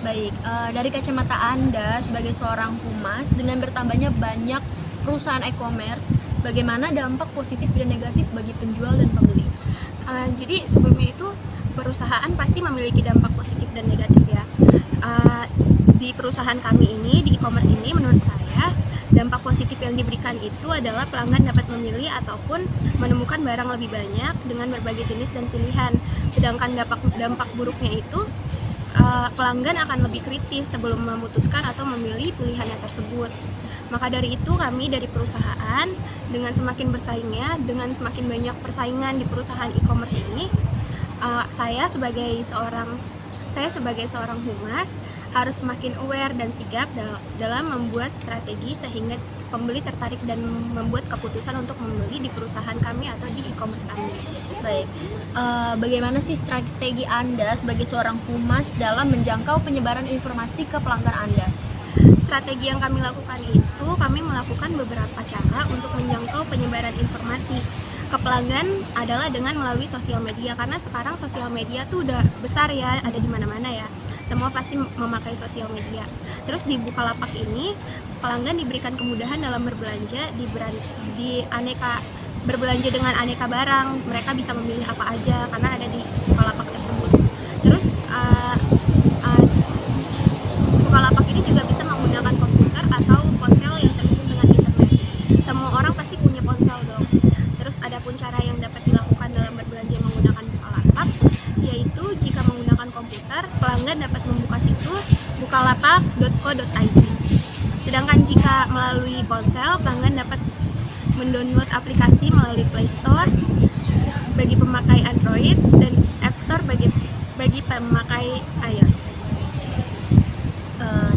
Baik, dari kacamata Anda sebagai seorang humas, dengan bertambahnya banyak perusahaan e-commerce, bagaimana dampak positif dan negatif bagi penjual dan pembeli? Jadi sebelumnya itu perusahaan pasti memiliki dampak positif dan negatif ya. Di perusahaan kami ini, di e-commerce ini, menurut saya dampak positif yang diberikan itu adalah pelanggan dapat memilih ataupun menemukan barang lebih banyak dengan berbagai jenis dan pilihan. Sedangkan dampak buruknya itu pelanggan akan lebih kritis sebelum memutuskan atau memilih pilihannya tersebut. Maka dari itu kami dari perusahaan dengan semakin bersaingnya, dengan semakin banyak persaingan di perusahaan e-commerce ini, saya sebagai seorang humas harus semakin aware dan sigap dalam membuat strategi sehingga pembeli tertarik dan membuat keputusan untuk membeli di perusahaan kami atau di e-commerce kami. Baik, bagaimana sih strategi Anda sebagai seorang humas dalam menjangkau penyebaran informasi ke pelanggan Anda? Strategi yang kami lakukan itu, kami melakukan beberapa cara untuk menjangkau penyebaran informasi ke pelanggan adalah dengan melalui sosial media, karena sekarang sosial media tuh udah besar ya, ada di mana-mana ya. Semua pasti memakai sosial media. Terus di Bukalapak ini, pelanggan diberikan kemudahan dalam berbelanja berbelanja dengan aneka barang. Mereka bisa memilih apa aja karena ada di Bukalapak tersebut. Terus Bukalapak ini juga bisa menggunakan komputer atau ponsel yang terhubung dengan internet. Semua orang pasti punya ponsel dong. Terus ada pun cara yang dapat dilakukan dalam berbelanja menggunakan Bukalapak, yaitu jika menggunakan komputer, pelanggan dapat membuka situs bukalapak.co.id. Sedangkan jika melalui ponsel, pelanggan dapat mendownload aplikasi melalui Play Store bagi pemakai Android dan App Store bagi pemakai iOS.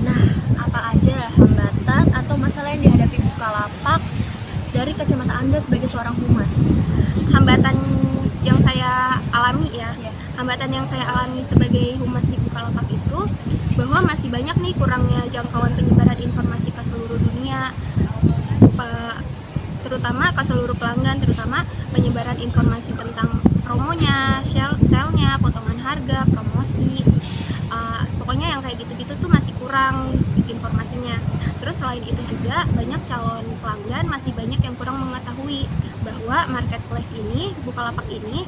Nah, apa aja hambatan atau masalah yang dihadapi Bukalapak dari kacamata Anda sebagai seorang humas? Hambatan yang saya alami hambatan yang saya alami sebagai humas di Bukalapak itu bahwa masih banyak nih kurangnya jangkauan penyebaran informasi ke seluruh dunia, terutama ke seluruh pelanggan, terutama penyebaran informasi tentang promonya, sale-nya, potongan harga, promosi, pokoknya yang kayak gitu-gitu tuh masih kurang informasinya. Terus selain itu juga banyak calon pelanggan masih banyak yang kurang mengetahui bahwa marketplace ini, Bukalapak ini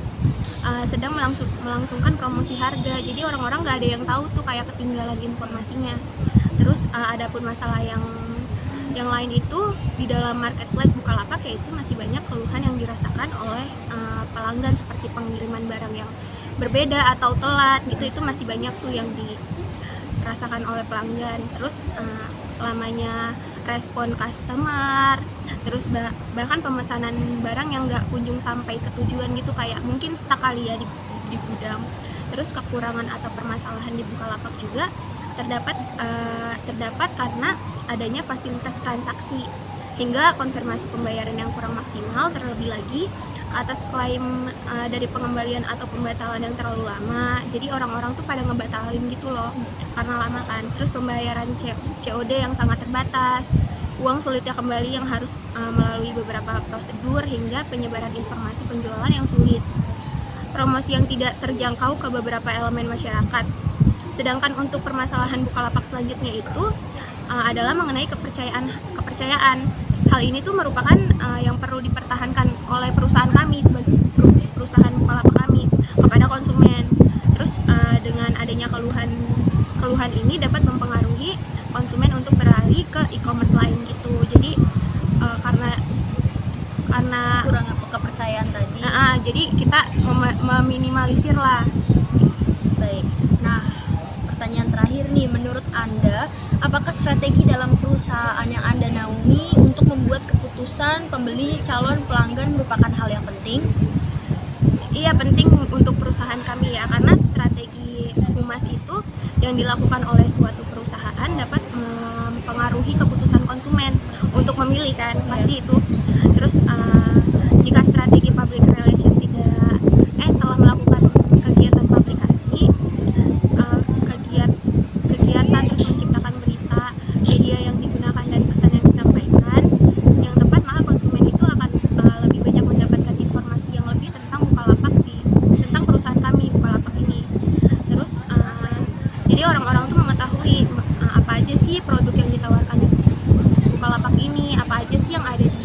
sedang melangsungkan promosi harga. Jadi orang-orang nggak ada yang tahu tuh, kayak ketinggalan informasinya. Terus ada pun masalah yang lain itu di dalam marketplace Bukalapak, yaitu masih banyak keluhan yang dirasakan oleh pelanggan seperti pengiriman barang yang berbeda atau telat gitu. Itu masih banyak tuh yang dirasakan oleh pelanggan. Terus lamanya respon customer, terus bahkan pemesanan barang yang nggak kunjung sampai ke tujuan gitu, kayak mungkin stuck kali ya di gudang. Terus kekurangan atau permasalahan di Bukalapak juga terdapat karena adanya fasilitas transaksi hingga konfirmasi pembayaran yang kurang maksimal, terlebih lagi atas klaim dari pengembalian atau pembatalan yang terlalu lama. Jadi orang-orang tuh pada ngebatalin gitu loh karena lama kan. Terus pembayaran COD yang sangat terbatas, uang sulitnya kembali yang harus melalui beberapa prosedur, hingga penyebaran informasi penjualan yang sulit, promosi yang tidak terjangkau ke beberapa elemen masyarakat. Sedangkan untuk permasalahan Bukalapak selanjutnya itu adalah mengenai kepercayaan. Hal ini tuh merupakan yang perlu dipertahankan oleh perusahaan kami sebagai perusahaan Bukalapak kami kepada konsumen. Terus dengan adanya keluhan ini dapat mempengaruhi konsumen untuk beralih ke e-commerce lain gitu. Jadi karena Kurang kepercayaan tadi. Jadi kita meminimalisir lah. Baik, nah pertanyaan terakhir nih, menurut Anda, apakah strategi dalam perusahaan yang Anda naungi untuk membuat keputusan pembeli calon pelanggan merupakan hal yang penting? Iya, penting untuk perusahaan kami ya, karena strategi humas itu yang dilakukan oleh suatu perusahaan dapat mempengaruhi keputusan konsumen untuk memilih kan, pasti itu. Terus jika strategi public relation telah melakukan kegiatan publikasi, kegiatan terus menciptakan berita, media yang digunakan dan pesan yang disampaikan yang tepat, maka konsumen itu akan lebih banyak mendapatkan informasi yang lebih tentang Bukalapak tentang perusahaan kami Bukalapak ini. Terus jadi orang-orang tuh mengetahui apa aja sih produk yang ditawarkan Bukalapak ini, apa aja sih yang ada di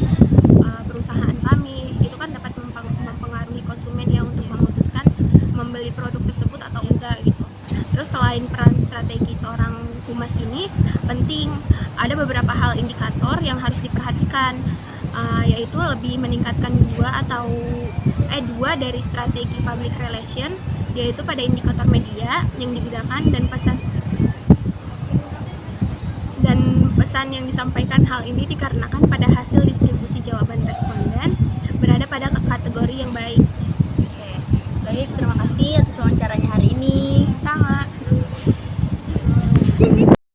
perusahaan kami. Itu kan dapat mempengaruhi konsumen ya untuk memutuskan membeli produk tersebut atau enggak gitu. Terus selain peran strategi seorang humas ini penting, ada beberapa hal indikator yang harus diperhatikan, yaitu lebih meningkatkan dua dari strategi public relation, yaitu pada indikator media yang digunakan dan pesan yang disampaikan. Hal ini dikarenakan pada hasil distribusi jawaban responden berada pada kategori yang baik. Oke, baik, terima kasih atas wawancaranya hari ini. Sama.